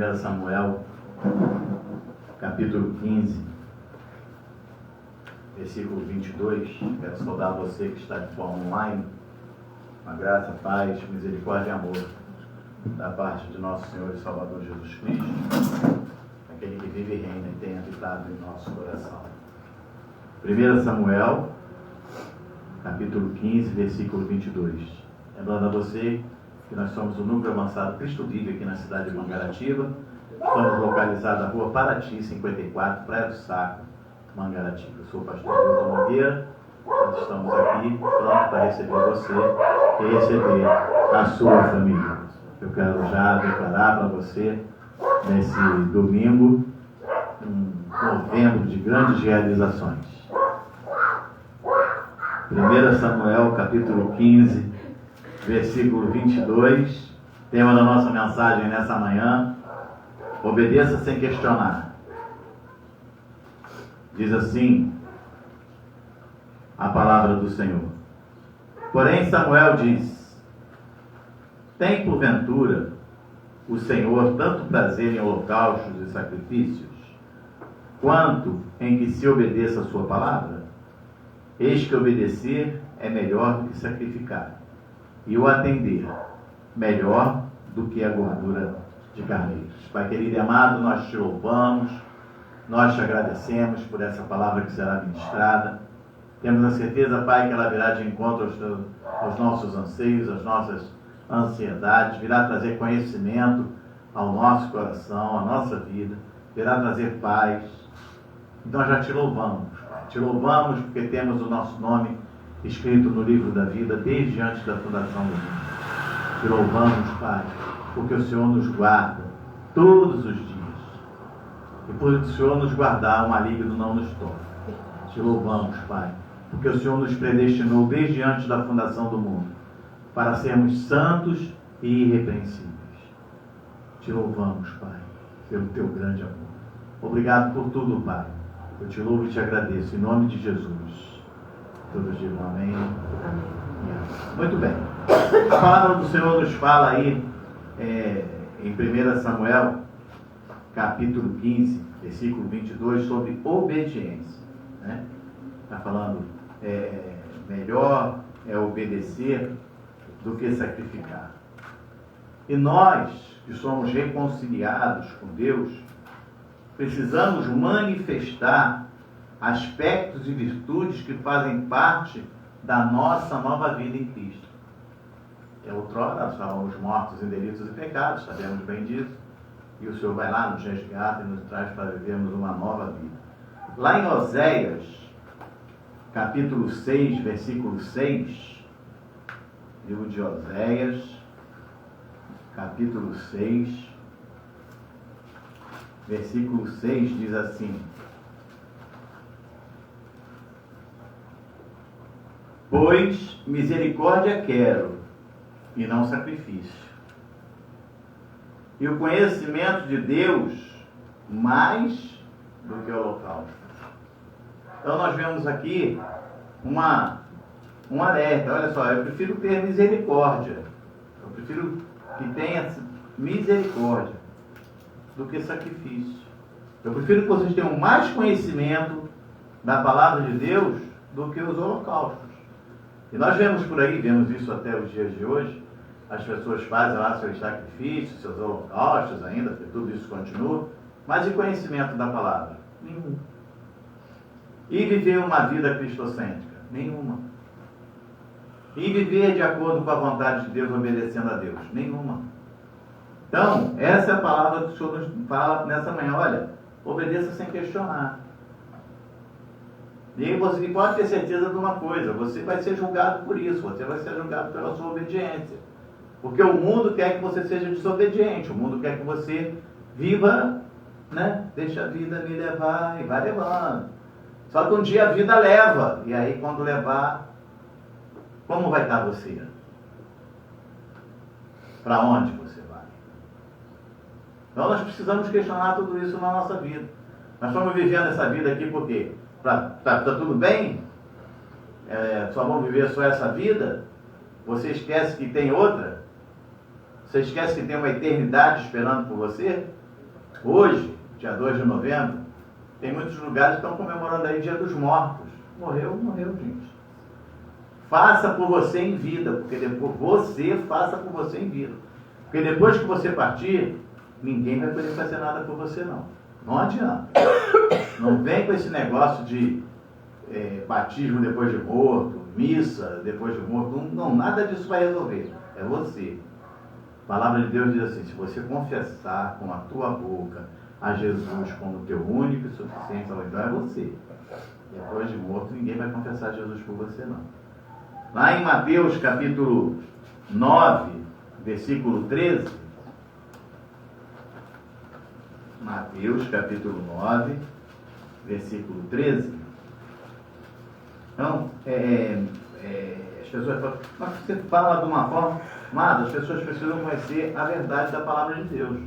1 Samuel, capítulo 15, versículo 22. Quero saudar você que está de forma online. Uma graça, paz, misericórdia e amor da parte de nosso Senhor e Salvador Jesus Cristo, aquele que vive e reina e tem habitado em nosso coração. 1 Samuel, capítulo 15, versículo 22. Lembrando a você que nós somos o Núcleo Avançado Cristo Vive aqui na cidade de Mangaratiba. Estamos localizados na rua Paraty, 54, Praia do Saco, Mangaratiba. Eu sou o pastor Milton Nogueira. Nós estamos aqui prontos para receber você e receber a sua família. Eu quero já declarar para você, nesse domingo, um novembro de grandes realizações. 1 Samuel, capítulo 15, versículo 22, tema da nossa mensagem nessa manhã: obedeça sem questionar. Diz assim a palavra do Senhor: porém Samuel diz: tem porventura o Senhor tanto prazer em holocaustos e sacrifícios, quanto em que se obedeça a sua palavra? Eis que obedecer é melhor do que sacrificar, e o atender melhor do que a gordura de carneiros. Pai querido e amado, nós te louvamos, nós te agradecemos por essa palavra que será ministrada. Temos a certeza, Pai, que ela virá de encontro aos nossos anseios, às nossas ansiedades, virá trazer conhecimento ao nosso coração, à nossa vida, virá trazer paz. Então nós já te louvamos, Pai. Te louvamos porque temos o nosso nome escrito no livro da vida desde antes da fundação do mundo. Te louvamos, Pai, porque o Senhor nos guarda todos os dias. E por o Senhor nos guardar, o maligno não nos toca. Te louvamos, Pai, porque o Senhor nos predestinou desde antes da fundação do mundo para sermos santos e irrepreensíveis. Te louvamos, Pai, pelo teu grande amor. Obrigado por tudo, Pai. Eu te louvo e te agradeço, em nome de Jesus. Todos digam amém. Amém. Muito bem. A palavra do Senhor nos fala aí em 1 Samuel, capítulo 15, versículo 22, sobre obediência. Está falando, melhor é obedecer do que sacrificar. E nós, que somos reconciliados com Deus, precisamos manifestar aspectos e virtudes que fazem parte da nossa nova vida em Cristo. Outrora, nós estávamos mortos em delitos e pecados, sabemos bem disso, e o Senhor vai lá, nos resgata e nos traz para vivermos uma nova vida. Lá em Oséias, capítulo 6, versículo 6, livro de Oséias, capítulo 6, versículo 6, diz assim: pois misericórdia quero, e não sacrifício, e o conhecimento de Deus mais do que o holocausto. Então nós vemos aqui um alerta. Olha só, eu prefiro ter misericórdia, eu prefiro que tenha misericórdia do que sacrifício. Eu prefiro que vocês tenham mais conhecimento da palavra de Deus do que os holocaustos. E nós vemos por aí, vemos isso até os dias de hoje, as pessoas fazem lá seus sacrifícios, seus holocaustos ainda, porque tudo isso continua, mas e conhecimento da palavra? Nenhum. E viver uma vida cristocêntrica? Nenhuma. E viver de acordo com a vontade de Deus, obedecendo a Deus? Nenhuma. Então, essa é a palavra que o Senhor nos fala nessa manhã. Olha, obedeça sem questionar. E você pode ter certeza de uma coisa: você vai ser julgado por isso, você vai ser julgado pela sua obediência. Porque o mundo quer que você seja desobediente, o mundo quer que você viva, deixa a vida me levar, e vai levando. Só que um dia a vida leva, e aí quando levar, como vai estar você? Para onde você vai? Então nós precisamos questionar tudo isso na nossa vida. Nós estamos vivendo essa vida aqui por quê? Tá tudo bem? Só vamos viver só essa vida? Você esquece que tem outra? Você esquece que tem uma eternidade esperando por você? Hoje, dia 2 de novembro, tem muitos lugares que estão comemorando aí o Dia dos Mortos. Morreu, gente. Faça por você em vida, porque depois você faça por você em vida. Porque depois que você partir, ninguém vai poder fazer nada por você, não. Não adianta. Não vem com esse negócio de batismo depois de morto, missa depois de morto. Não, nada disso vai resolver. É você. A palavra de Deus diz assim: se você confessar com a tua boca a Jesus como teu único e suficiente salvador, é você. Depois de morto, ninguém vai confessar Jesus por você, não. Lá em Mateus capítulo 9, versículo 13. Mateus capítulo 9, versículo 13. Então, as pessoas falam, mas você fala de uma forma, mas as pessoas precisam conhecer a verdade da palavra de Deus.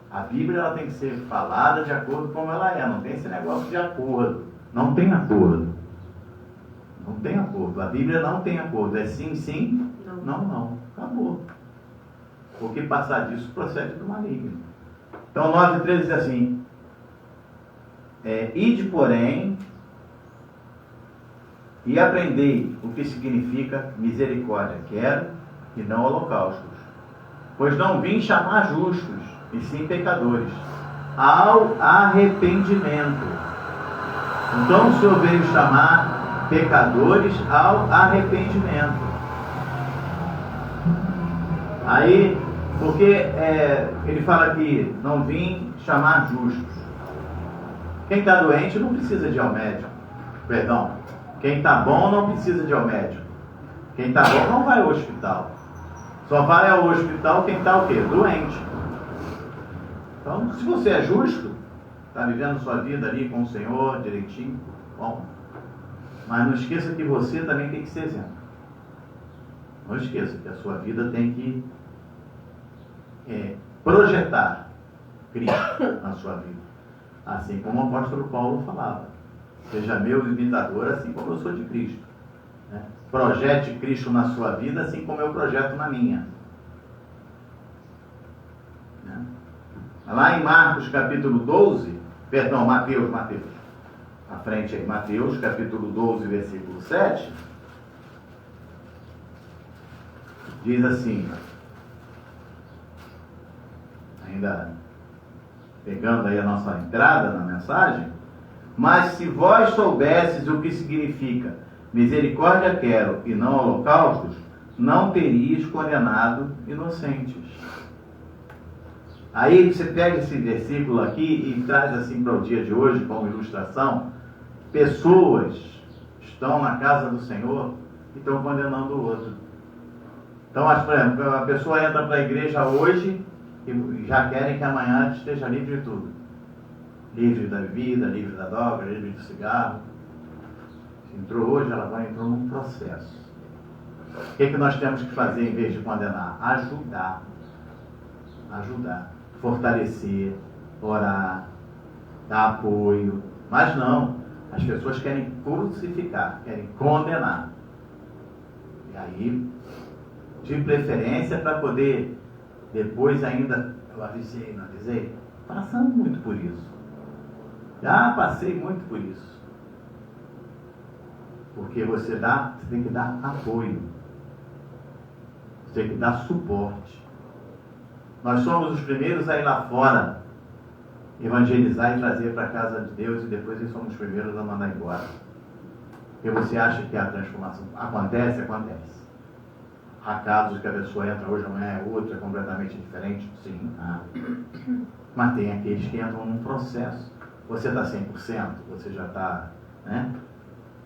A Bíblia ela tem que ser falada de acordo com como ela é, não tem esse negócio de acordo. Não tem acordo. Não tem acordo. A Bíblia não tem acordo. É sim, sim, não. Acabou. Porque passar disso procede do maligno. Então 9,13 diz assim: ide, porém, e aprendei o que significa misericórdia, quero, e não holocaustos. Pois não vim chamar justos, e sim pecadores, ao arrependimento. Então o Senhor veio chamar pecadores ao arrependimento. Aí, porque ele fala que não vim chamar justos. Quem está doente não precisa de ir ao médico. Perdão. Quem está bom não precisa de ir ao médico. Quem está bom não vai ao hospital. Só vai ao hospital quem está o quê? Doente. Então, se você é justo, está vivendo sua vida ali com o Senhor direitinho, bom. Mas não esqueça que você também tem que ser exemplo. Não esqueça que a sua vida tem que projetar Cristo na sua vida. Assim como o apóstolo Paulo falava: seja meu imitador, assim como eu sou de Cristo. Projete Cristo na sua vida, assim como eu projeto na minha. Lá em Marcos capítulo 12, perdão, Mateus, à frente aí, Mateus capítulo 12, versículo 7, diz assim, ainda pegando aí a nossa entrada na mensagem: mas se vós soubesses o que significa misericórdia quero e não holocaustos, não terias condenado inocentes. Aí você pega esse versículo aqui e traz assim para o dia de hoje como ilustração. Pessoas estão na casa do Senhor e estão condenando o outro. Então, por exemplo, a pessoa entra para a igreja hoje e já querem que amanhã esteja livre de tudo. Livre da bebida, livre da droga, livre do cigarro. Se entrou hoje, ela entrou num processo. O que nós temos que fazer em vez de condenar? Ajudar. Fortalecer, orar, dar apoio. Mas não, as pessoas querem crucificar, querem condenar. E aí, de preferência, para poder depois ainda, eu avisei, não avisei? Passando muito por isso. Já passei muito por isso. Porque você tem que dar apoio. Você tem que dar suporte. Nós somos os primeiros a ir lá fora evangelizar e trazer para a casa de Deus, e depois nós somos os primeiros a mandar embora. Porque você acha que a transformação acontece? Acontece. Há casos que a pessoa entra hoje, amanhã é outra, é completamente diferente? Sim. Mas tem aqueles que entram num processo. Você está 100%, você já está...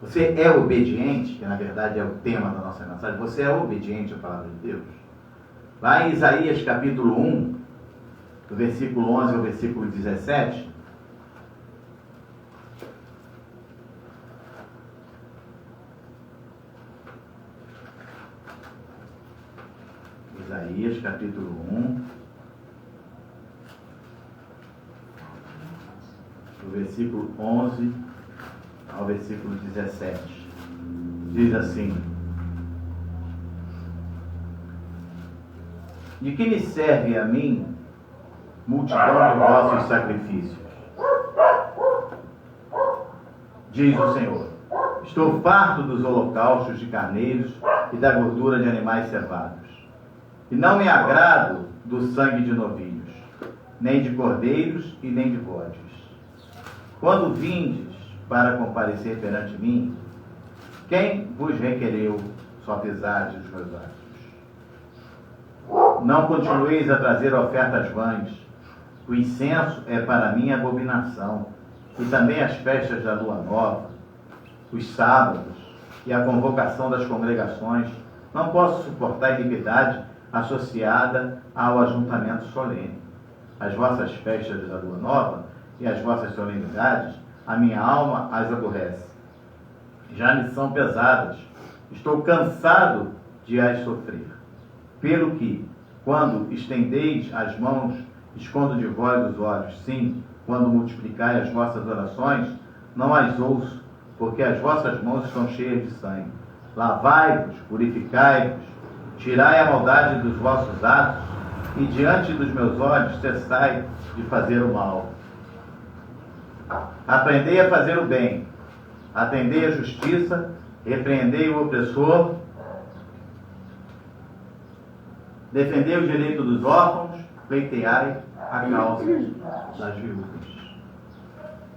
Você é obediente, que na verdade é o tema da nossa mensagem. Você é obediente à palavra de Deus? Lá em Isaías capítulo 1, do versículo 11 ao versículo 17, Isaías capítulo 1, do versículo 11 ao versículo 17, diz assim: de que me serve a mim multidão de vossos sacrifícios. Diz o Senhor: estou farto dos holocaustos de carneiros e da gordura de animais cevados. E não me agrado do sangue de novilhos, nem de cordeiros e nem de bodes. Quando vindes para comparecer perante mim, quem vos requereu só pisar os meus atos? Não continueis a trazer ofertas vãs. O incenso é para mim abominação, e também as festas da lua nova, os sábados e a convocação das congregações. Não posso suportar a iniquidade associada ao ajuntamento solene. As vossas festas da lua nova e as vossas solenidades, a minha alma as aborrece. Já lhes são pesadas. Estou cansado de as sofrer. Pelo que, quando estendeis as mãos, escondo de vós os olhos. Sim, quando multiplicai as vossas orações, não as ouço, porque as vossas mãos estão cheias de sangue. Lavai-vos, purificai-vos, tirai a maldade dos vossos atos, e diante dos meus olhos cessai de fazer o mal. Aprendei a fazer o bem, atendei a justiça, repreendei o opressor, defendei o direito dos órfãos, pleiteai a causa das viúvas.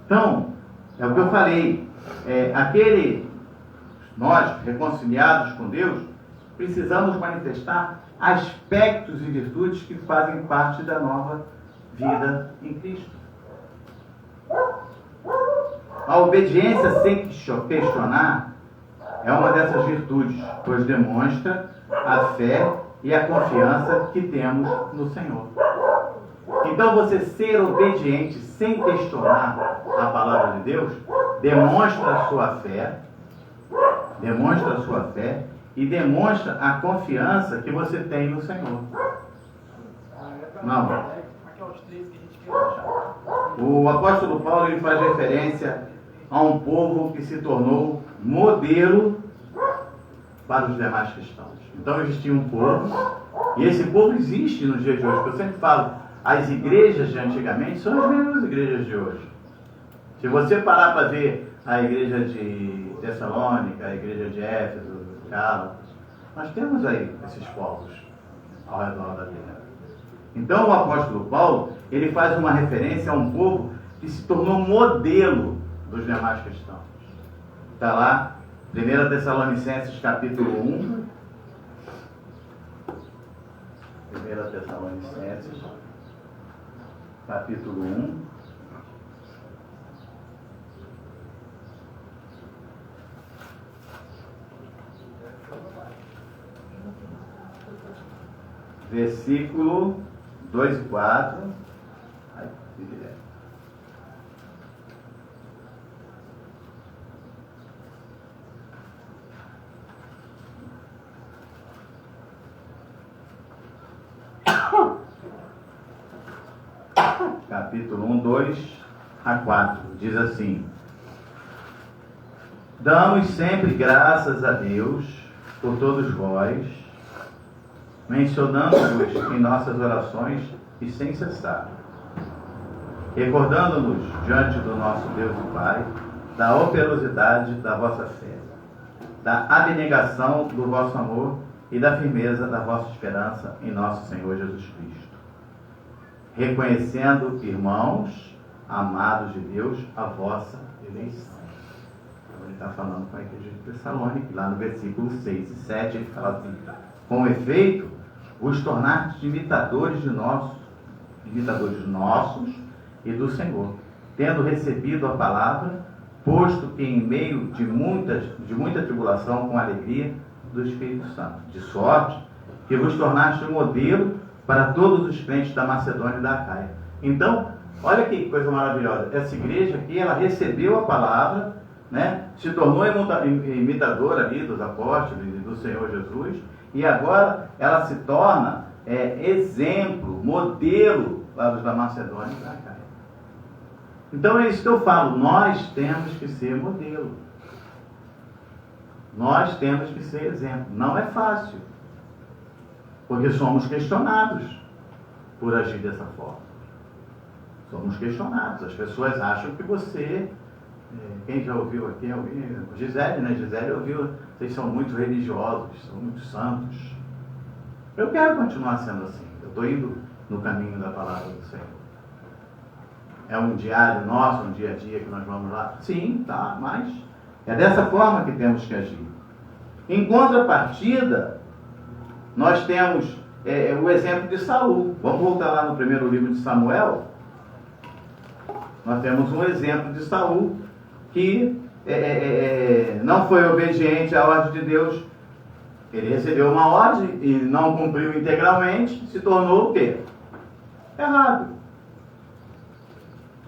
Então, é o que eu falei, nós, reconciliados com Deus, precisamos manifestar aspectos e virtudes que fazem parte da nova vida em Cristo. A obediência sem questionar é uma dessas virtudes, pois demonstra a fé e a confiança que temos no Senhor. Então, você ser obediente sem questionar a palavra de Deus demonstra a sua fé e demonstra a confiança que você tem no Senhor. Não. O apóstolo Paulo ele faz referência a um povo que se tornou modelo para os demais cristãos. Então existia um povo, e esse povo existe nos dias de hoje. Eu sempre falo, as igrejas de antigamente são as mesmas igrejas de hoje. Se você parar para ver a igreja de Tessalônica, a igreja de Éfeso, Gálatas, nós temos aí esses povos ao redor da terra. Então o apóstolo Paulo, ele faz uma referência a um povo que se tornou modelo dos demais cristãos. Está lá, 1 Tessalonicenses capítulo 1. 1 Tessalonicenses capítulo 1. Versículo 2 e 4. Ai, capítulo 1, 2 a 4. Diz assim: damos sempre graças a Deus por todos vós, mencionando-vos em nossas orações e sem cessar, recordando-nos diante do nosso Deus e Pai da operosidade da vossa fé, da abnegação do vosso amor e da firmeza da vossa esperança em nosso Senhor Jesus Cristo, reconhecendo, irmãos, amados de Deus, a vossa eleição. Então ele está falando com a igreja de Tessalônica, lá no versículo 6 e 7, ele fala assim: com efeito, vos tornastes imitadores nossos e do Senhor, tendo recebido a palavra, posto que em meio de muita tribulação, com alegria do Espírito Santo, de sorte que vos tornaste um modelo para todos os crentes da Macedônia e da Acaia. Então, olha que coisa maravilhosa, essa igreja aqui, ela recebeu a palavra, né, se tornou imitadora ali dos apóstolos e do Senhor Jesus, e agora ela se torna exemplo, modelo para os da Macedônia e da Acaia. Então é isso que eu falo, nós temos que ser modelo. Nós temos que ser exemplo. Não é fácil, porque somos questionados por agir dessa forma. somos questionados. As pessoas acham que você, quem já ouviu aqui, Gisele, né? Gisele ouviu, vocês são muito religiosos, são muito santos. Eu quero continuar sendo assim. Eu estou indo no caminho da palavra do Senhor. É um diário nosso, um dia a dia que nós vamos lá? Sim, tá, mas é dessa forma que temos que agir. Em contrapartida, nós temos o exemplo de Saul. Vamos voltar lá no primeiro livro de Samuel. Nós temos um exemplo de Saul que não foi obediente à ordem de Deus. Ele recebeu uma ordem e não cumpriu integralmente, se tornou o quê? Errado.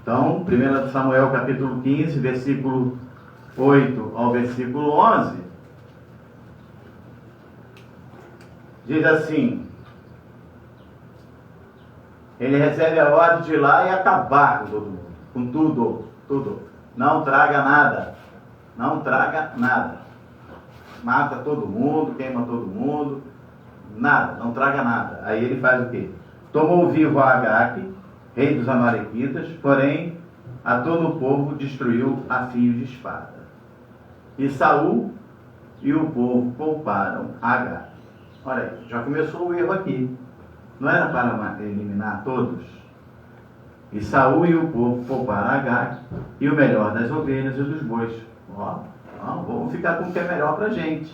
Então, 1 Samuel capítulo 15, versículo 8 ao versículo 11, diz assim: ele recebe a ordem de ir lá e acabar com todo mundo, com tudo. Não traga nada, não traga nada. Mata todo mundo, queima todo mundo, nada, não traga nada. Aí ele faz o quê? Tomou vivo a Agaque, rei dos Amalequitas, porém a todo o povo destruiu a fio de espada. E Saul e o povo pouparam Agaque. Olha aí, já começou o erro aqui. Não era para eliminar todos? E Saul e o povo pouparam Agaque e o melhor das ovelhas e dos bois. Ó, vamos ficar com o que é melhor para a gente.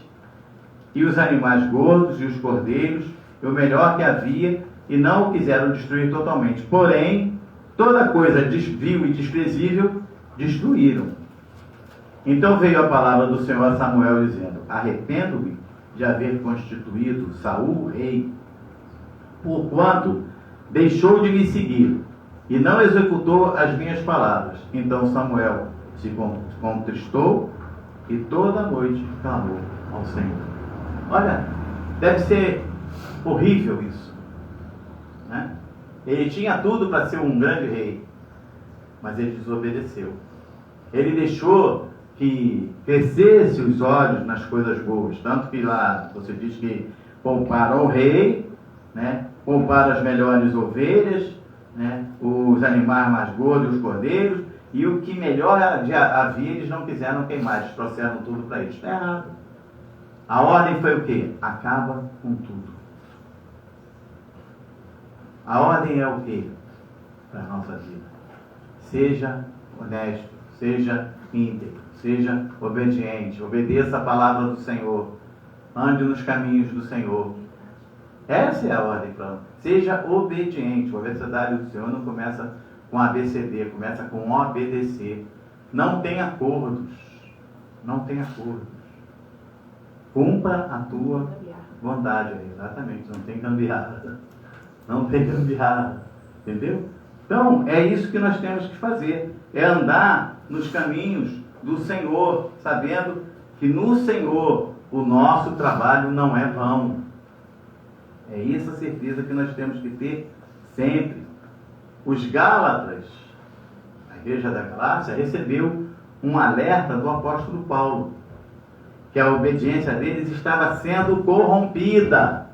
E os animais gordos e os cordeiros, e o melhor que havia, e não o quiseram destruir totalmente. Porém, toda coisa vil e desprezível destruíram. Então veio a palavra do Senhor a Samuel dizendo: arrependo-me de haver constituído Saul rei, porquanto deixou de me seguir e não executou as minhas palavras. Então Samuel se contristou e toda a noite clamou ao Senhor. Olha, deve ser horrível isso, né? Ele tinha tudo para ser um grande rei, mas ele desobedeceu. Ele deixou que crescesse os olhos nas coisas boas, tanto que lá você diz que pouparam o rei, né? Pouparam as melhores ovelhas, né? Os animais mais gordos, os cordeiros, e o que melhor havia eles não quiseram queimar, eles trouxeram tudo para eles. Está errado. A ordem foi o quê? Acaba com tudo. A ordem é o quê? Para a nossa vida. Seja honesto, seja íntegro, seja obediente, obedeça a palavra do Senhor, ande nos caminhos do Senhor. Essa é a ordem para nós. Seja obediente. O abecedário do Senhor não começa com ABCD, começa com obedecer. Não tem acordos. Não tem acordos. Cumpra a tua vontade. Exatamente, não tem gambiarra. Não tem gambiarra. Entendeu? Então, é isso que nós temos que fazer. É andar nos caminhos do Senhor, sabendo que no Senhor o nosso trabalho não é vão. É essa certeza que nós temos que ter sempre. Os Gálatas, a igreja da Galácia, recebeu um alerta do apóstolo Paulo, que a obediência deles estava sendo corrompida.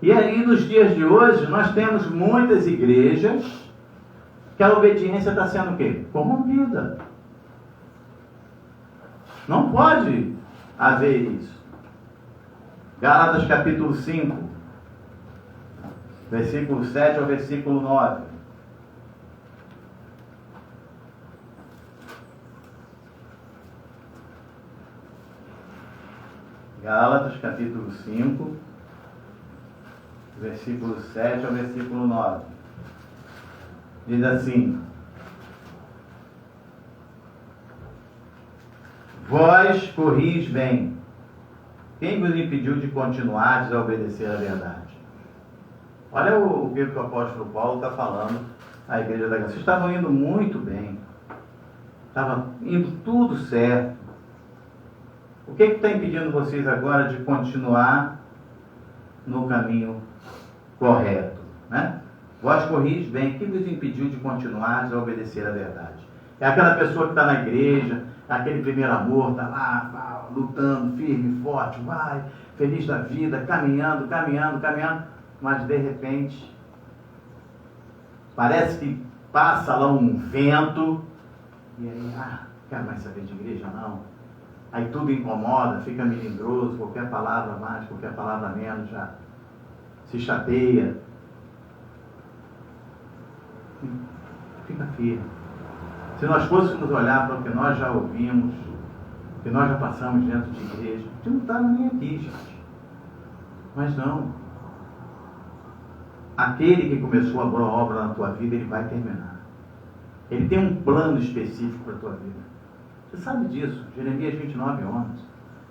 E aí, nos dias de hoje, nós temos muitas igrejas que a obediência está sendo o quê? Corrompida. Não pode haver isso. Gálatas capítulo 5, versículo 7 ao versículo 9. Gálatas capítulo 5, versículo 7 ao versículo 9. Diz assim: vós corris bem. Quem vos impediu de continuar a obedecer à verdade? Olha o que o apóstolo Paulo está falando à igreja da Galácia. Vocês estavam indo muito bem. Estava indo tudo certo. O que está impedindo vocês agora de continuar no caminho correto? Né? Vós corris bem. Quem vos impediu de continuar a obedecer à verdade? É aquela pessoa que está na igreja, aquele primeiro amor, está lá, lutando, firme, forte, vai, feliz da vida, caminhando, mas de repente Parece que passa lá um vento, e aí, quero mais saber de igreja não. Aí tudo incomoda, fica melindroso, qualquer palavra mais, qualquer palavra menos, já se chateia. Fica firme. Se nós fôssemos olhar para o que nós já ouvimos, o que nós já passamos dentro de igreja, a gente não estava nem aqui, gente. Mas não. Aquele que começou a boa obra na tua vida, ele vai terminar. Ele tem um plano específico para a tua vida. Você sabe disso. Jeremias 29:11.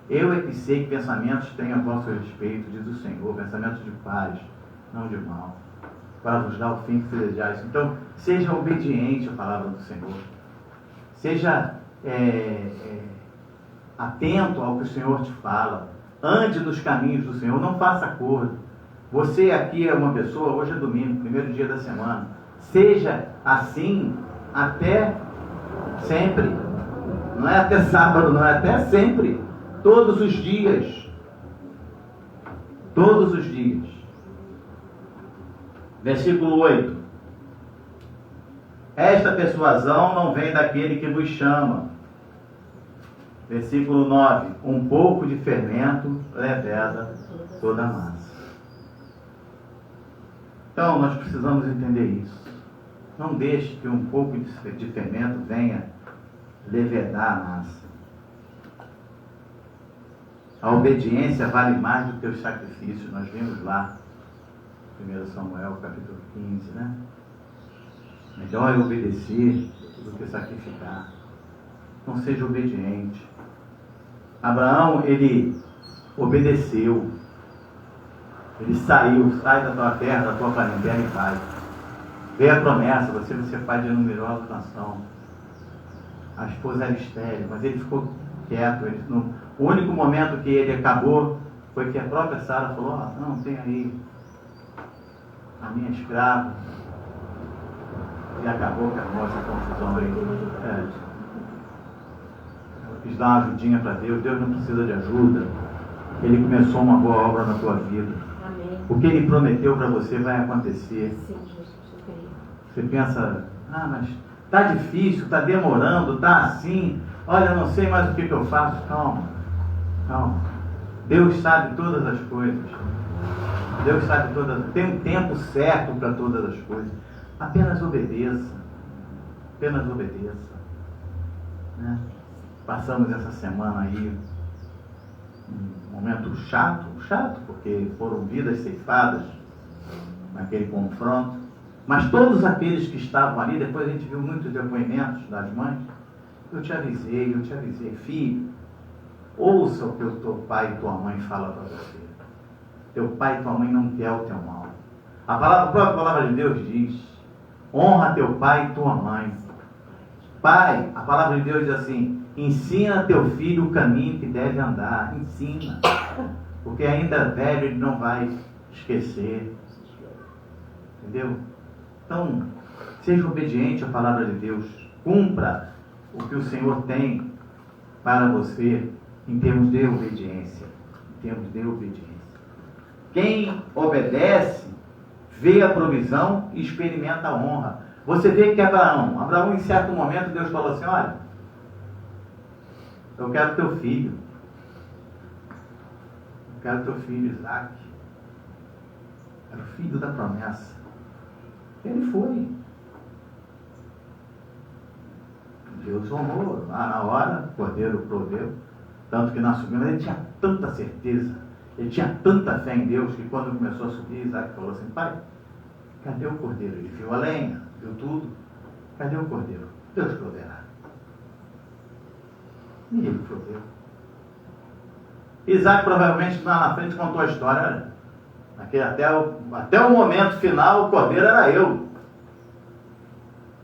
Eu é que sei que pensamentos tenho a vosso respeito, diz o Senhor, pensamentos de paz, não de mal, para vos dar o fim que desejais. Então, seja obediente à palavra do Senhor. Seja atento ao que o Senhor te fala. Ande nos caminhos do Senhor. Não faça acordo. Você aqui é uma pessoa, hoje é domingo, primeiro dia da semana. Seja assim até sempre. Não é até sábado, não é até sempre. Todos os dias. Todos os dias. Versículo 8. Esta persuasão não vem daquele que vos chama. Versículo 9. Um pouco de fermento leveda toda a massa. Então, nós precisamos entender isso. Não deixe que um pouco de fermento venha levedar a massa. A obediência vale mais do que os sacrifícios. Nós vimos lá, 1 Samuel, capítulo 15, né? Melhor é obedecer do que sacrificar. Não seja obediente. Abraão, ele obedeceu. Ele saiu, sai da tua terra, da tua parentela e vai. Veio a promessa, você vai ser pai de numerosa nação. A esposa era estéril, mas ele ficou quieto. O único momento que ele acabou foi que a própria Sara falou: não, tem aí a minha escrava. E acabou que armou essa confusão aí. Eu quis dar uma ajudinha para Deus. Deus não precisa de ajuda. Ele começou uma boa obra na tua vida. O que ele prometeu para você vai acontecer. Você pensa: mas está difícil, está demorando, está assim, olha, eu não sei mais o que eu faço. Calma, calma. Deus sabe todas as coisas. Deus sabe todas. Tem um tempo certo para todas as coisas. Apenas obedeça. Apenas obedeça. Né? Passamos essa semana aí um momento chato, porque foram vidas ceifadas naquele confronto. Mas todos aqueles que estavam ali, depois a gente viu muitos depoimentos das mães. Eu te avisei, filho, ouça o que o teu pai e tua mãe falam para você. Teu pai e tua mãe não querem o teu mal. A própria palavra de Deus diz: honra teu pai e tua mãe. Pai, a palavra de Deus diz assim: ensina teu filho o caminho que deve andar. Ensina. Porque ainda velho ele não vai esquecer. Entendeu? Então, seja obediente à palavra de Deus. Cumpra o que o Senhor tem para você em termos de obediência. Em termos de obediência. Quem obedece, vê a provisão e experimenta a honra. Você vê que Abraão, em certo momento, Deus falou assim: olha, eu quero teu filho. Eu quero teu filho Isaac. Era o filho da promessa. Ele foi. Deus honrou. Lá na hora, o cordeiro proveu. Tanto que na subida ele tinha tanta certeza, ele tinha tanta fé em Deus, que quando começou a subir, Isaac falou assim: pai, cadê o cordeiro? Ele viu a lenha, viu tudo. Cadê o cordeiro? Deus proverá. E ele proveu. Isaac provavelmente lá na frente contou a história. Até o momento final, o cordeiro era eu.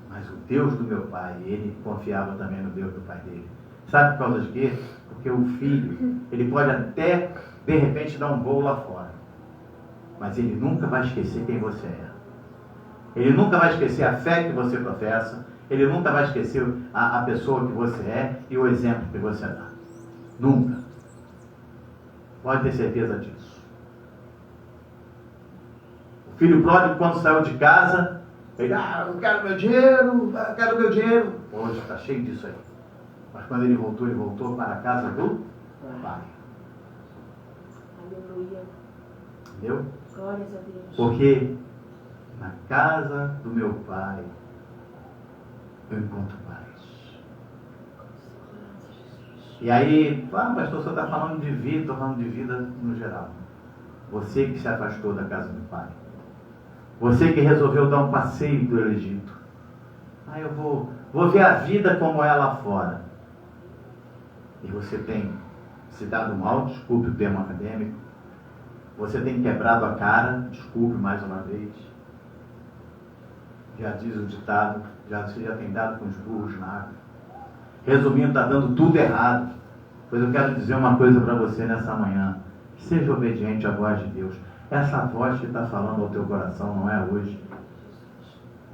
Mas o Deus do meu pai, ele confiava também no Deus do pai dele. Sabe por causa de quê? Porque o filho, ele pode até, de repente, dar um voo lá fora. Mas ele nunca vai esquecer quem você é. Ele nunca vai esquecer a fé que você professa. Ele nunca vai esquecer a pessoa que você é e o exemplo que você dá. Nunca. Pode ter certeza disso. O filho pródigo, quando saiu de casa, Ele, eu quero meu dinheiro, eu quero meu dinheiro. Hoje está cheio disso aí. Mas quando ele voltou para a casa do Pai. Aleluia. Entendeu? Glórias a Deus. Porque na casa do meu Pai eu encontro paz. E aí, pastor, o senhor está falando de vida, estou falando de vida no geral. Você que se afastou da casa do Pai. Você que resolveu dar um passeio pelo Egito. Eu vou ver a vida como é lá fora. E você tem se dado mal, desculpe o termo acadêmico. Você tem quebrado a cara, desculpe mais uma vez. Já diz o ditado, você já tem dado com os burros na água. Resumindo, está dando tudo errado. Pois eu quero dizer uma coisa para você nessa manhã. Seja obediente à voz de Deus. Essa voz que está falando ao teu coração não é hoje.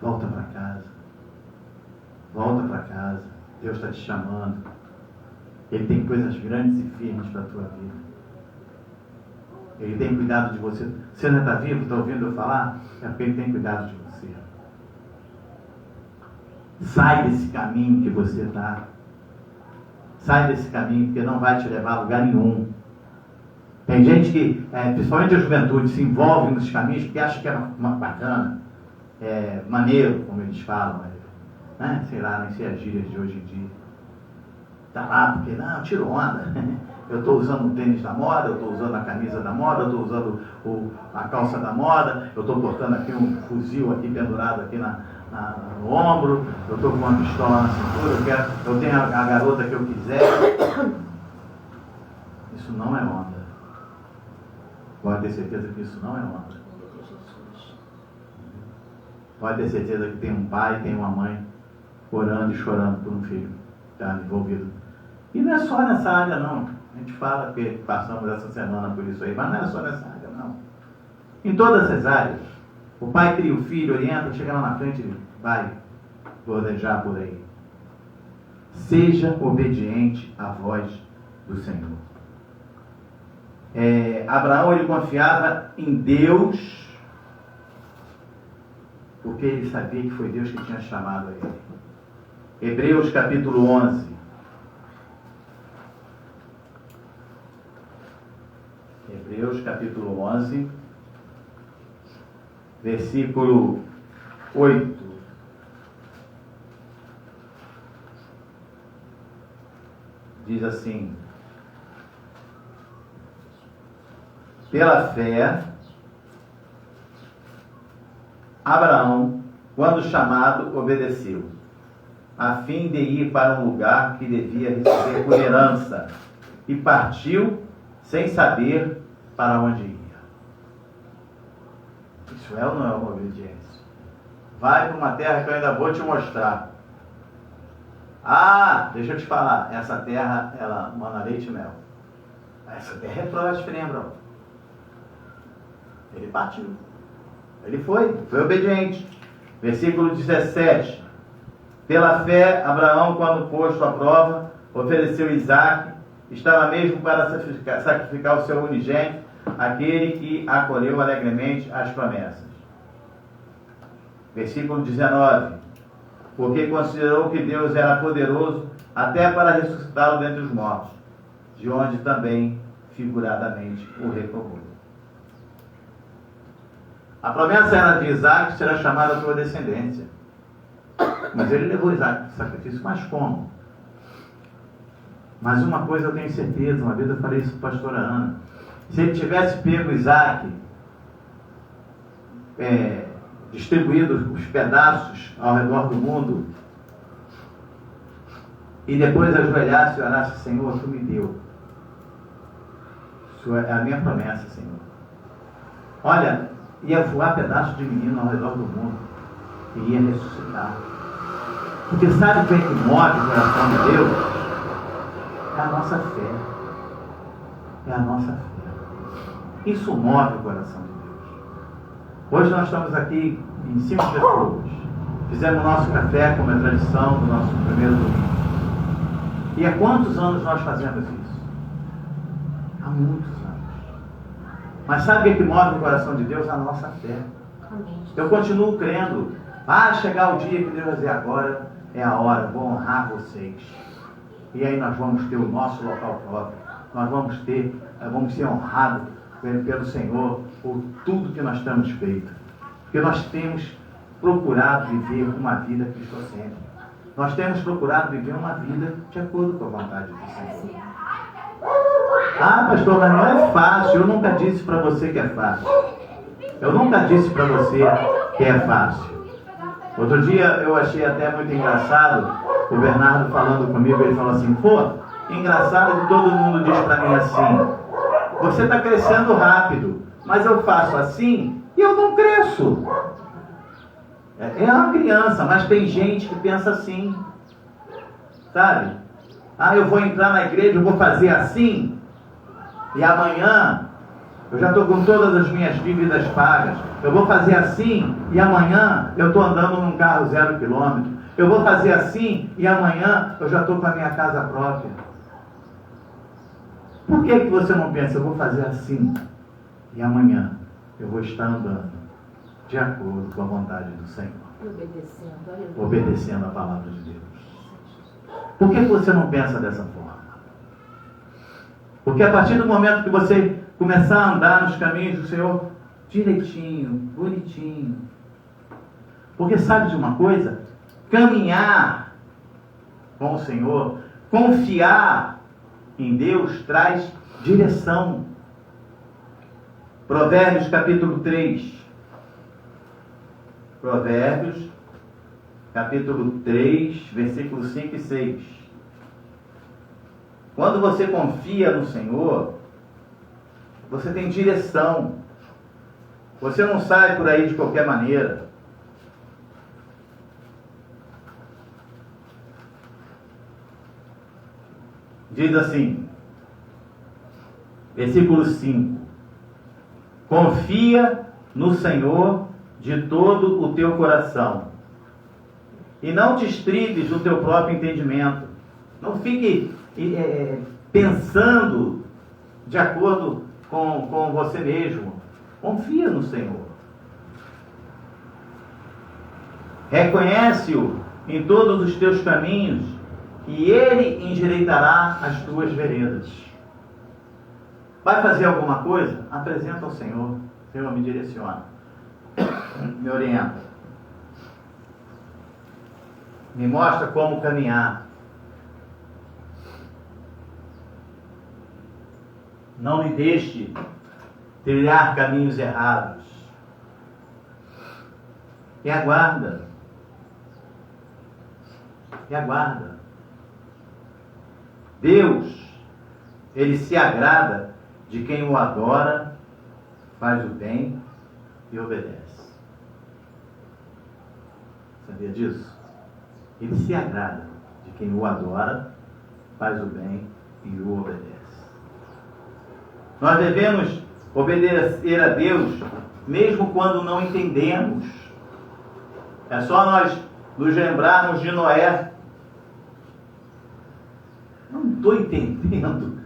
Volta para casa. Volta para casa. Deus está te chamando. Ele tem coisas grandes e firmes para a tua vida. Ele tem cuidado de você. Você não está vivo? Está ouvindo eu falar? É porque Ele tem cuidado de você. Sai desse caminho que você está. Sai desse caminho, porque não vai te levar a lugar nenhum. Tem gente que, principalmente a juventude, se envolve nos caminhos porque acha que é bacana, maneiro, como eles falam, né? Sei lá, nem sei as gírias de hoje em dia. Está lá porque, não, tiro onda. Eu estou usando o tênis da moda, eu estou usando a camisa da moda, eu estou usando a calça da moda, eu estou portando aqui um fuzil aqui pendurado aqui no ombro, eu estou com uma pistola na cintura, eu tenho a garota que eu quiser. Isso não é onda. Pode ter certeza que isso não é onda. Pode ter certeza que tem um pai, tem uma mãe orando e chorando por um filho que está envolvido. E não é só nessa área não. A gente fala que passamos essa semana por isso aí, mas não é só nessa área não. Em todas as áreas. O pai cria o filho, orienta, chega lá na frente e vai planejar por aí. Seja obediente à voz do Senhor. Abraão, ele confiava em Deus, porque ele sabia que foi Deus que tinha chamado a ele. Hebreus capítulo 11. Hebreus capítulo 11, versículo 8. Diz assim: pela fé, Abraão, quando chamado, obedeceu, a fim de ir para um lugar que devia receber por herança, e partiu sem saber para onde ia. Isso é ou não é uma obediência? Vai para uma terra que eu ainda vou te mostrar. Deixa eu te falar, essa terra, ela mana leite e mel. Essa terra é próspera, hein, Abraão? Ele partiu. Ele foi obediente. Versículo 17. Pela fé, Abraão, quando posto à prova, ofereceu Isaque, estava mesmo para sacrificar o seu unigênito, aquele que acolheu alegremente as promessas. Versículo 19. Porque considerou que Deus era poderoso até para ressuscitá-lo dentre os mortos, de onde também, figuradamente, o reprovou. A promessa era de Isaque, será chamada a tua descendência. Mas ele levou Isaque para o sacrifício, mas como? Mas uma coisa eu tenho certeza, uma vez eu falei isso para a pastora Ana, se ele tivesse pego Isaque, distribuído os pedaços ao redor do mundo, e depois ajoelhasse e orasse: Senhor, tu me deu. Isso é a minha promessa, Senhor. Olha, ia voar pedaços de menino ao redor do mundo e ia ressuscitar. Porque sabe o que é que move o coração de Deus? É a nossa fé. É a nossa fé. Isso move o coração de Deus. Hoje nós estamos aqui em 5 pessoas. Fizemos nosso café, como é tradição do nosso primeiro domingo. E há quantos anos nós fazemos isso? Há muitos anos. Mas sabe o que move o coração de Deus? A nossa fé. Eu continuo crendo chegar o dia que Deus vai dizer, agora é a hora, vou honrar vocês. E aí nós vamos ter o nosso local próprio. Nós vamos ser honrados pelo Senhor por tudo que nós temos feito. Porque nós temos procurado viver uma vida cristocêntrica. Nós temos procurado viver uma vida de acordo com a vontade do Senhor. Pastor, mas não é fácil. Eu nunca disse para você que é fácil. Eu nunca disse para você que é fácil. Outro dia eu achei até muito engraçado o Bernardo falando comigo. Ele falou assim, engraçado que todo mundo diz para mim assim, você está crescendo rápido, mas eu faço assim e eu não cresço. É uma criança, mas tem gente que pensa assim, sabe? Eu vou entrar na igreja, eu vou fazer assim, e amanhã eu já estou com todas as minhas dívidas pagas. Eu vou fazer assim, e amanhã eu estou andando num carro 0 quilômetro. Eu vou fazer assim, e amanhã eu já estou com a minha casa própria. Por que você não pensa, eu vou fazer assim, e amanhã eu vou estar andando de acordo com a vontade do Senhor? Obedecendo a palavra de Deus. Por que você não pensa dessa forma? Porque a partir do momento que você começar a andar nos caminhos do Senhor, direitinho, bonitinho. Porque sabe de uma coisa? Caminhar com o Senhor, confiar em Deus, traz direção. Provérbios capítulo 3. Provérbios capítulo 3, versículos 5 e 6. Quando você confia no Senhor, você tem direção. Você não sai por aí de qualquer maneira. Diz assim, versículo 5. Confia no Senhor de todo o teu coração, e não te estribes no teu próprio entendimento. Não fique pensando de acordo com você mesmo. Confia no Senhor. Reconhece-o em todos os teus caminhos, e Ele endireitará as tuas veredas. Vai fazer alguma coisa? Apresenta ao Senhor. Senhor, me direciona. Me orienta. Me mostra como caminhar. Não me deixe trilhar caminhos errados. E aguarda. E aguarda. Deus, Ele se agrada de quem o adora, faz o bem e obedece. Sabia disso? Ele se agrada de quem o adora, faz o bem e o obedece. Nós devemos obedecer a Deus mesmo quando não entendemos. É só nós nos lembrarmos de Noé. Não estou entendendo.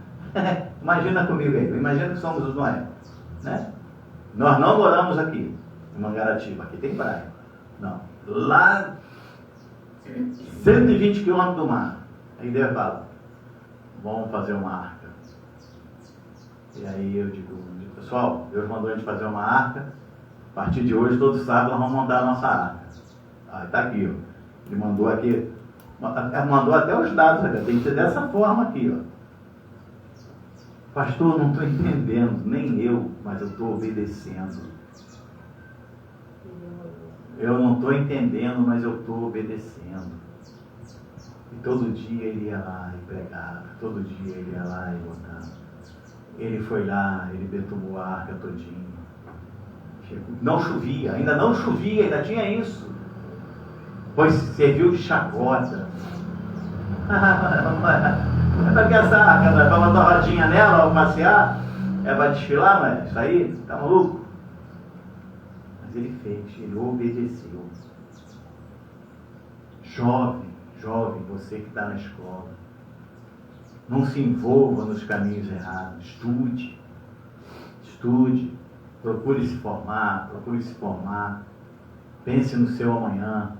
Imagina comigo aí. Imagina que somos os Noé. Né? Nós não moramos aqui, em Mangaratiba. Aqui tem praia. Não. Lá, 120 quilômetros do mar. Aí Deus fala, vamos fazer uma arca. E aí eu digo, pessoal, Deus mandou a gente fazer uma arca. A partir de hoje, todo sábado, nós vamos montar a nossa arca. Aí está aqui, ó. Ele mandou aqui, mandou até os dados aqui. Tem que ser dessa forma aqui, ó. Pastor, não estou entendendo, nem eu, mas eu estou obedecendo. Eu não estou entendendo, mas eu estou obedecendo. E todo dia ele ia lá e pregava, todo dia ele ia lá e botava. Ele foi lá, ele betumou a arca todinho. Não chovia, ainda não chovia, ainda tinha isso. Pois serviu de chacota. É para que essa arca, é para botar rodinha nela, para passear? É para desfilar, mas isso aí, tá maluco? Mas ele fez, ele obedeceu. Jovem, você que está na escola, não se envolva nos caminhos errados. Estude, procure se formar. Pense no seu amanhã.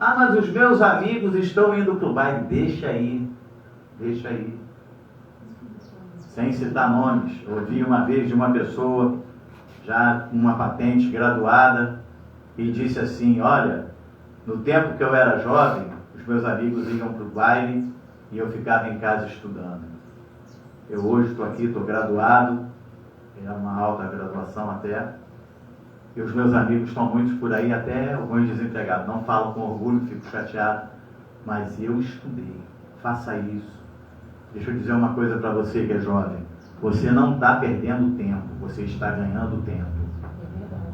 Ah, mas os meus amigos estão indo para o baile. Deixa aí. Deixa aí. Sem citar nomes. Eu ouvi uma vez de uma pessoa, já com uma patente graduada, e disse assim: olha, no tempo que eu era jovem, os meus amigos iam para o baile e eu ficava em casa estudando. Eu hoje estou aqui, estou graduado, é uma alta graduação até, e os meus amigos estão muitos por aí, até alguns desempregados. Não falo com orgulho, fico chateado, mas eu estudei. Faça isso. Deixa eu dizer uma coisa para você que é jovem. Você não está perdendo tempo, você está ganhando tempo.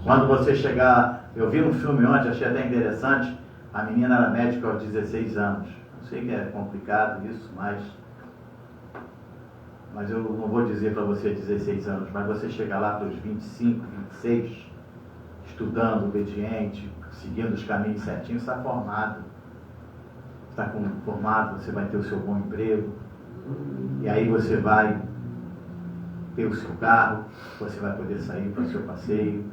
Quando você chegar... Eu vi um filme ontem, achei até interessante. A menina era médica aos 16 anos. Eu sei que é complicado isso, mas eu não vou dizer para você 16 anos, mas você chegar lá para os 25, 26, estudando, obediente, seguindo os caminhos certinhos, está formado. Está formado, você vai ter o seu bom emprego. E aí você vai ter o seu carro, você vai poder sair para o seu passeio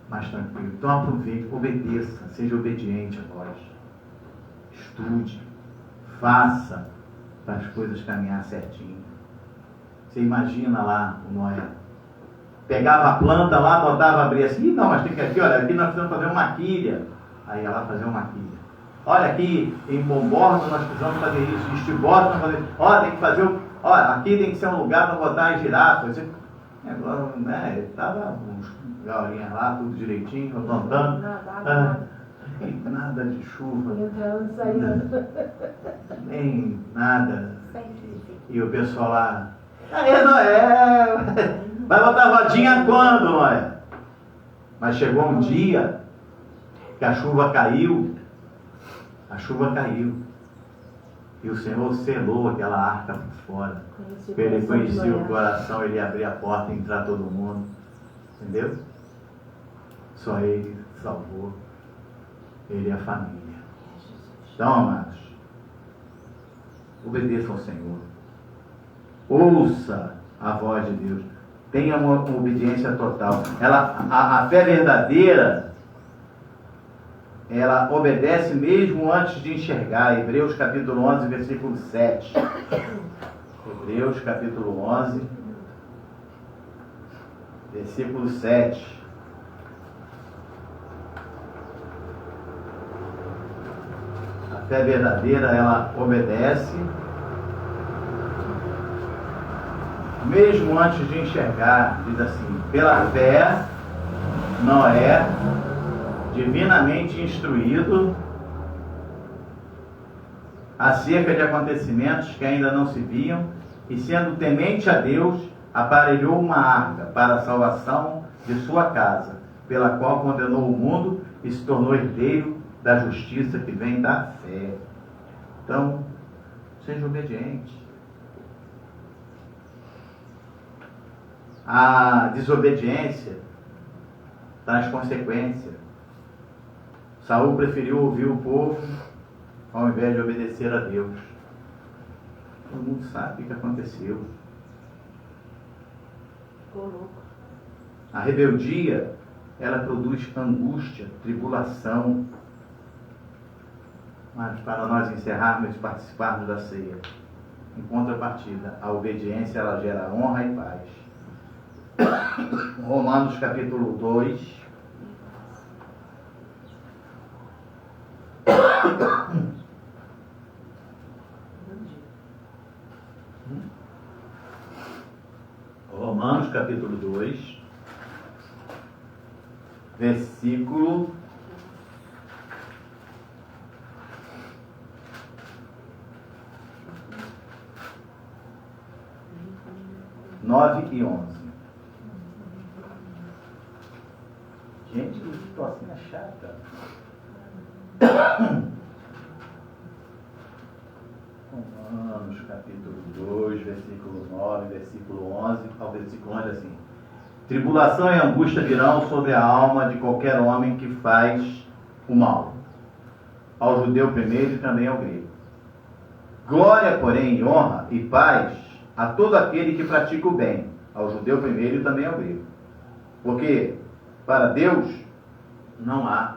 mais tranquilo. Então aproveite, obedeça, seja obediente a nós. Estude, faça para as coisas caminhar certinho. Você imagina lá o Noé. Pegava a planta lá, botava, abria assim, não, mas tem que aqui, olha, aqui nós precisamos fazer uma quilha. Aí ia lá fazer uma quilha. Olha, aqui em Bomborno nós precisamos fazer isso, em Estibório nós fazer isso. Olha, tem que fazer, olha, aqui tem que ser um lugar para botar as girafas. Agora, né, estava uns galinhas lá, tudo direitinho, plantando. Nada de chuva. Entrando, saindo. Nem nada. E o pessoal lá, aí Noé, vai botar rodinha quando, Noé? Mas chegou um dia que a chuva caiu. E o Senhor selou aquela arca por fora. Ele conhecia o coração, ele abria a porta e entrar todo mundo. Entendeu? Só ele salvou. Ele e a família. Então, amados, obedeça ao Senhor. Ouça a voz de Deus. Tenha uma obediência total. A fé verdadeira, ela obedece mesmo antes de enxergar. Hebreus capítulo 11, versículo 7. Hebreus capítulo 11, versículo 7. A fé verdadeira, ela obedece mesmo antes de enxergar. Diz assim: pela fé, Noé, divinamente instruído acerca de acontecimentos que ainda não se viam, e sendo temente a Deus, aparelhou uma arca para a salvação de sua casa, pela qual condenou o mundo e se tornou herdeiro da justiça que vem da fé. Então, seja obediente. A desobediência traz consequência. Saul preferiu ouvir o povo ao invés de obedecer a Deus. Todo mundo sabe o que aconteceu. Ficou louco. A rebeldia, ela produz angústia, tribulação. Mas para nós encerrarmos e participarmos da ceia, em contrapartida, a obediência, ela gera honra e paz. Romanos capítulo 2. Romanos capítulo 2, versículo 9 e 11. Gente, que situação chata. Romanos capítulo 2, versículo 9, versículo 11 ao versículo 11, assim: tribulação e angústia virão sobre a alma de qualquer homem que faz o mal, ao judeu primeiro e também ao grego. Glória, porém, honra e paz a todo aquele que pratica o bem, ao judeu primeiro e também ao grego. Porque para Deus não há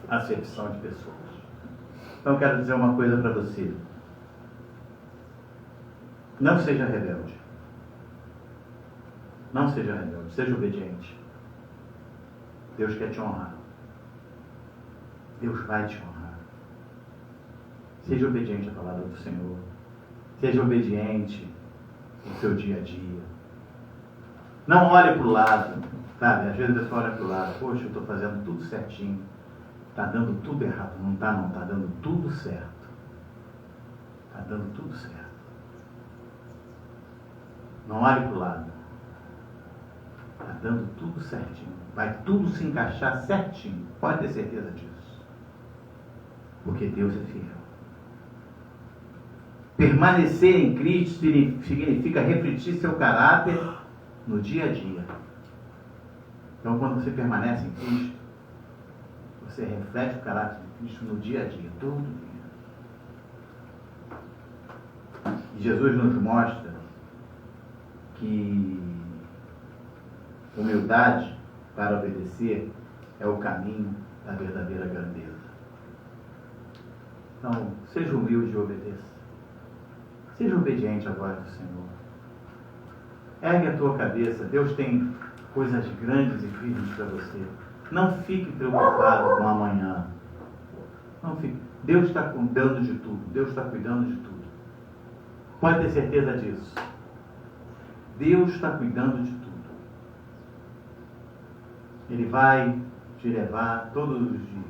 acepção de pessoas. Então eu quero dizer uma coisa para você. Não seja rebelde. Não seja rebelde, seja obediente. Deus quer te honrar. Deus vai te honrar. Seja obediente à palavra do Senhor. Seja obediente no seu dia a dia. Não olhe para o lado. Sabe, às vezes a pessoa olha para o lado. Poxa, eu estou fazendo tudo certinho. Está dando tudo errado. Não está, não. Está dando tudo certo. Está dando tudo certo. Não olhe para o lado. Está dando tudo certinho. Vai tudo se encaixar certinho. Pode ter certeza disso. Porque Deus é fiel. Permanecer em Cristo significa refletir seu caráter no dia a dia. Então, quando você permanece em Cristo, você reflete o caráter de Cristo no dia a dia, todo dia. E Jesus nos mostra que humildade para obedecer é o caminho da verdadeira grandeza. Então, seja humilde e obedeça. Seja obediente à voz do Senhor. Ergue a tua cabeça. Deus tem coisas grandes e firmes para você. Não fique preocupado com amanhã. Não fique. Deus está cuidando de tudo. Deus está cuidando de tudo. Pode ter certeza disso. Deus está cuidando de tudo. Ele vai te levar todos os dias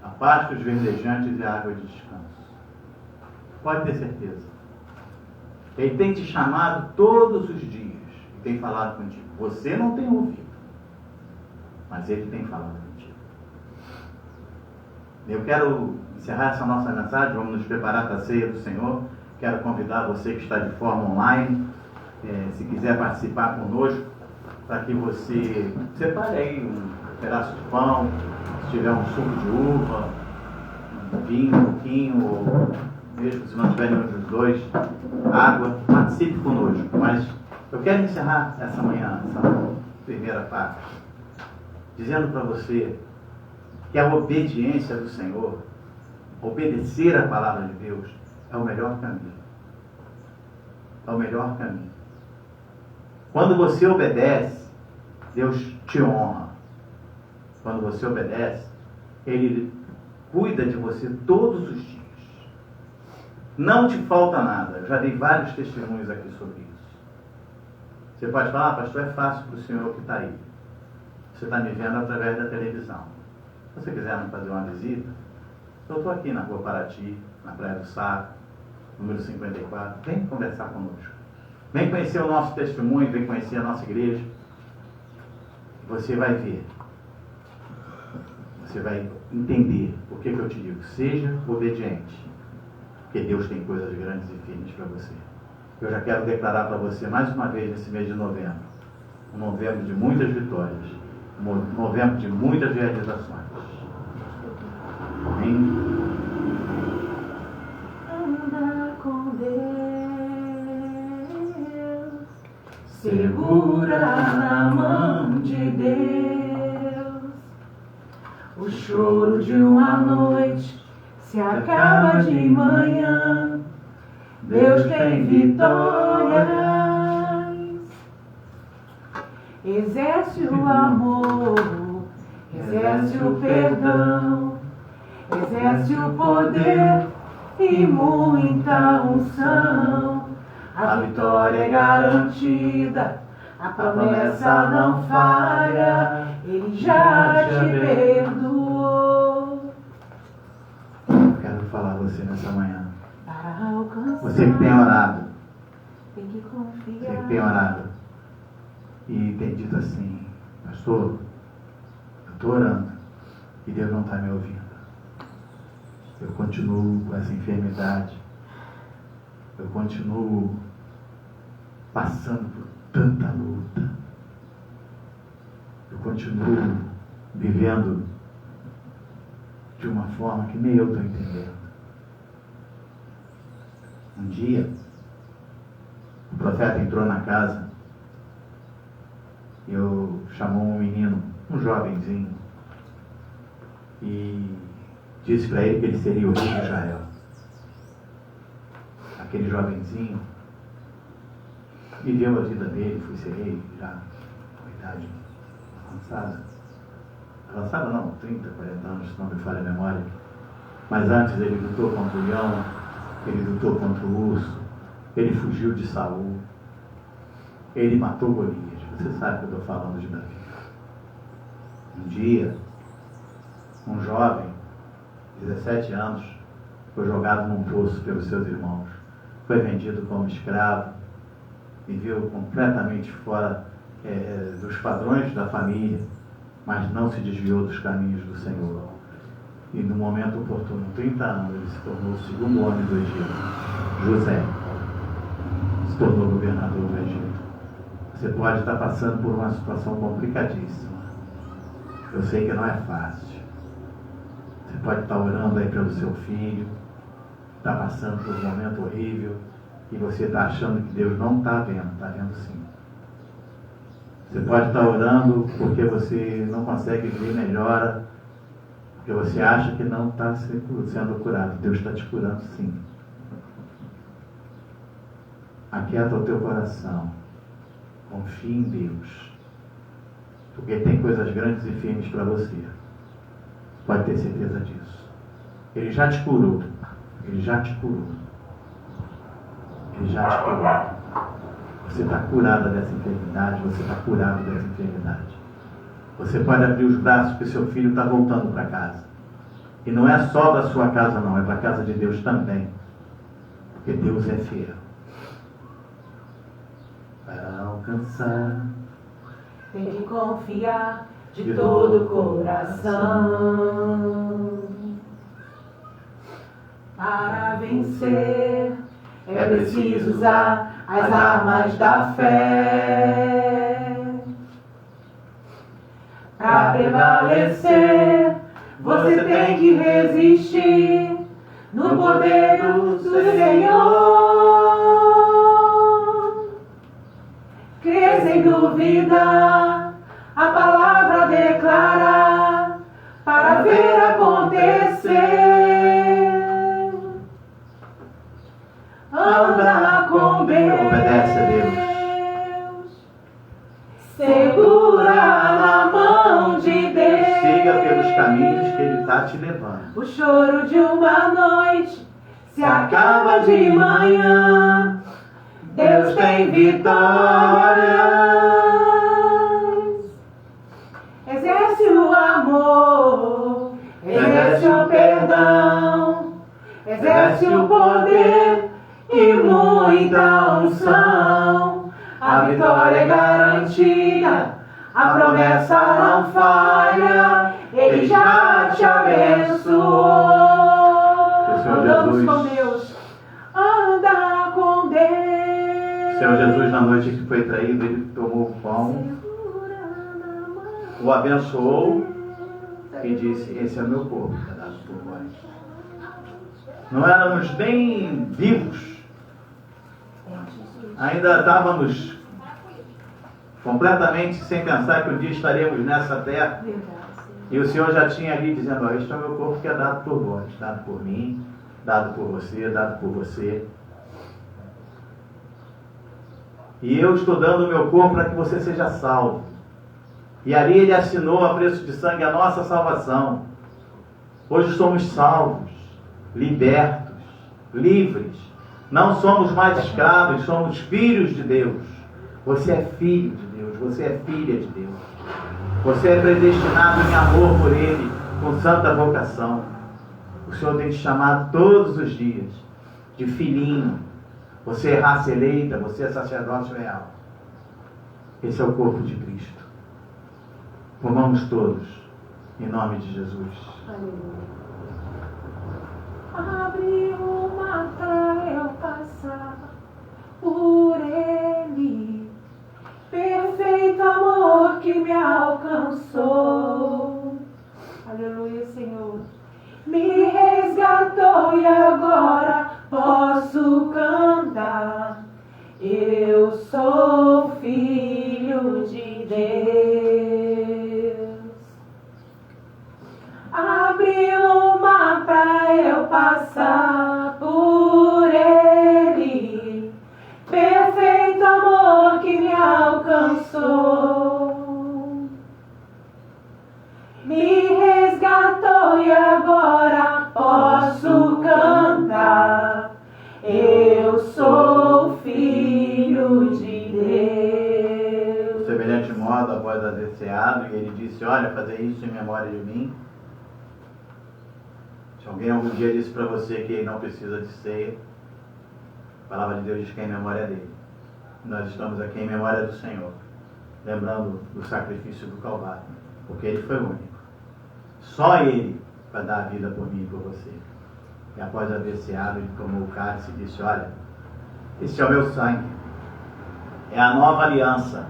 a pastos verdejantes e a água de descanso. Pode ter certeza. Ele tem te chamado todos os dias e tem falado contigo. Você não tem ouvido, mas Ele tem falado contigo. Eu quero encerrar essa nossa mensagem. Vamos nos preparar para a ceia do Senhor. Quero convidar você que está de forma online, se quiser participar conosco, para que você separe aí um pedaço de pão, se tiver um suco de uva, um vinho, um pouquinho, ou mesmo se não tiver nenhum dos dois, água, participe conosco. Mas eu quero encerrar essa manhã, essa primeira parte, dizendo para você que a obediência do Senhor, obedecer a palavra de Deus, é o melhor caminho. É o melhor caminho. Quando você obedece, Deus te honra. Quando você obedece, Ele cuida de você todos os dias. Não te falta nada. Eu já dei vários testemunhos aqui sobre isso. Você pode falar, pastor, é fácil para o senhor que está aí. Você está me vendo através da televisão. Se você quiser me fazer uma visita, eu estou aqui na Rua Paraty, na Praia do Saco, número 54. Vem conversar conosco. Vem conhecer o nosso testemunho, vem conhecer a nossa igreja. Você vai ver. Você vai entender por que eu te digo. Seja obediente. Porque Deus tem coisas grandes e firmes para você. Eu já quero declarar para você mais uma vez nesse mês de novembro. Um novembro de muitas vitórias. Um novembro de muitas realizações. Amém? Anda com Deus, segura na mão de Deus. O choro de uma noite se acaba de manhã. Deus tem vitórias. Exerce o amor, exerce o perdão, exerce o poder e muita unção. A vitória é garantida, a promessa não falha. Ele já te perdoou. Quero falar a você nessa manhã. Para alcançar, Você que tem orado. tem que confiar. Você que tem orado. E tem dito assim, pastor, eu estou orando e Deus não está me ouvindo. Eu continuo com essa enfermidade. Eu continuo passando por tanta luta. Eu continuo vivendo de uma forma que nem eu estou entendendo. Um dia, o profeta entrou na casa e chamou um menino, um jovenzinho, e disse para ele que ele seria o rei de Israel. Aquele jovenzinho viveu a vida dele, foi ser rei já com idade avançada. Avançada não, 30, 40 anos, se não me falha a memória. Mas antes ele lutou contra o leão, ele lutou contra o urso, ele fugiu de Saul, ele matou Golias. Você sabe que eu estou falando de Davi. Um dia, um jovem, 17 anos, foi jogado num poço pelos seus irmãos. Foi vendido como escravo, viveu completamente fora dos padrões da família, mas não se desviou dos caminhos do Senhor. E no momento oportuno, 30 anos, ele se tornou o segundo homem do Egito. José se tornou governador do Egito. Você pode estar passando por uma situação complicadíssima. Eu sei que não é fácil. Você pode estar orando aí pelo seu filho, está passando por um momento horrível, e você está achando que Deus não está vendo sim. Você pode estar orando porque você não consegue ver melhora, porque você acha que não está sendo curado. Deus está te curando sim. Aquieta o teu coração. Confie em Deus. Porque tem coisas grandes e firmes para você. Pode ter certeza disso. Ele já te curou. Ele já te curou. Ele já te curou. Você está curada dessa enfermidade. Você está curado dessa enfermidade. Você pode abrir os braços porque seu filho está voltando para casa. E não é só da sua casa não. É para a casa de Deus também. Porque Deus é fiel. Para alcançar, tem que confiar de todo o coração. Para vencer, é preciso usar as armas da fé. Para prevalecer, você tem que resistir no poder do Senhor. Crer sem dúvida, a palavra declara, para ver acontecer. Anda com Deus, obedece a Deus. Segura na mão de Deus. Siga pelos caminhos que Ele está te levando. O choro de uma noite se acaba de manhã. Deus tem vitórias. Exerce o amor, exerce o perdão, exerce o poder e muita unção. A vitória é garantida, a promessa não falha. Ele já te abençoou. Andamos com Deus, anda com Deus. Senhor Jesus, na noite que foi traído, Ele tomou o pão, o abençoou e disse: esse é o meu corpo, que é dado por vós. Não éramos nem vivos, ainda estávamos completamente sem pensar que um dia estaremos nessa terra. E o Senhor já tinha ali dizendo: este é o meu corpo que é dado por vós, dado por mim, dado por você, dado por você. E eu estou dando o meu corpo para que você seja salvo. E ali Ele assinou a preço de sangue a nossa salvação. Hoje somos salvos, libertos, livres. Não somos mais escravos, somos filhos de Deus. Você é filho de Deus, você é filha de Deus. Você é predestinado em amor por Ele, com santa vocação. O Senhor tem te chamado todos os dias de filhinho. Você é raça eleita, você é sacerdócio real. Esse é o corpo de Cristo. Comamos todos, em nome de Jesus. Abre o mar pra eu passar por ele. Perfeito amor que me alcançou. Aleluia, Senhor. Me resgatou e agora posso cantar. Eu sou filho de Deus. abriu o mar pra eu passar por ele. Perfeito amor que me alcançou, me resgatou e agora posso cantar. Eu sou filho de Deus. De semelhante modo, após haver ceado, e ele disse: olha, fazer isso em memória de mim. Se alguém algum dia disse para você que ele não precisa de ceia, a palavra de Deus diz que é em memória dele. Nós estamos aqui em memória do Senhor, lembrando do sacrifício do Calvário, porque ele foi único. Só ele vai dar a vida por mim e por você. E após haver ceado, ele tomou o cálice e disse: olha, esse é o meu sangue, é a nova aliança,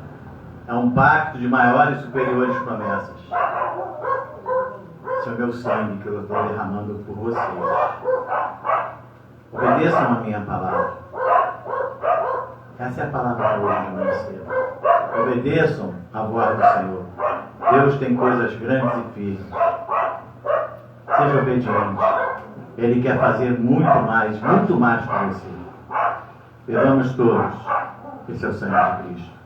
é um pacto de maiores e superiores promessas. Esse é o meu sangue que eu estou derramando por vocês. Obedeçam a minha palavra. Essa é a palavra hoje de manhã cedo. Obedeçam a voz do Senhor. Deus tem coisas grandes e firmes. Seja obediente. Ele quer fazer muito mais por você. Bebamos todos. Esse é o sangue de Cristo.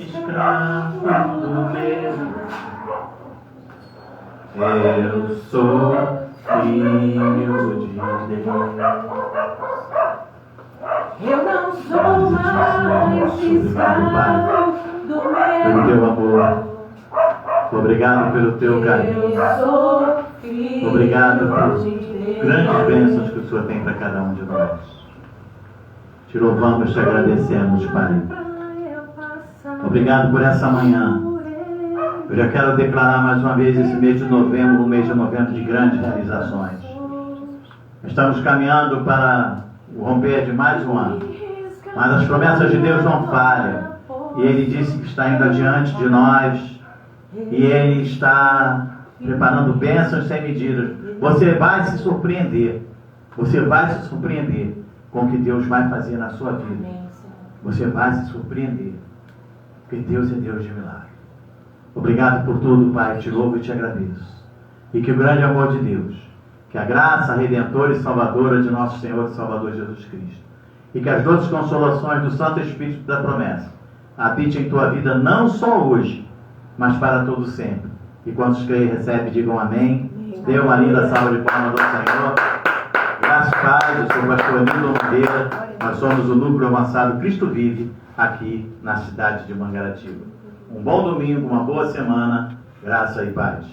Escravo do meu, eu sou filho de Deus. Eu não sou mais escravo do Pelo teu amor, obrigado pelo teu carinho, Eu sou filho obrigado por de Deus. grandes bênçãos que o Senhor tem para cada um de nós. Te louvamos, te agradecemos, Pai. Obrigado por essa manhã. Eu já quero declarar mais uma vez esse mês de novembro, um mês de novembro de grandes realizações. Estamos caminhando para o romper de mais um ano. Mas as promessas de Deus não falham. E Ele disse que está indo adiante de nós. E Ele está preparando bênçãos sem medida. Você vai se surpreender. Você vai se surpreender com o que Deus vai fazer na sua vida. Você vai se surpreender. Porque Deus é Deus de milagre. Obrigado por tudo, Pai. Te louvo e te agradeço. E que o grande amor de Deus, que a graça redentora e salvadora de nosso Senhor e Salvador Jesus Cristo, e que as doces consolações do Santo Espírito da promessa habite em tua vida não só hoje, mas para todo sempre. E quantos creem e recebem, digam amém. Dê uma linda salva de palmas ao Senhor. Graças a Deus, eu sou o pastor Emílio Monteira. Nós somos o Núcleo Avançado Cristo Vive, aqui na cidade de Mangaratiba. Um bom domingo, uma boa semana, graça e paz.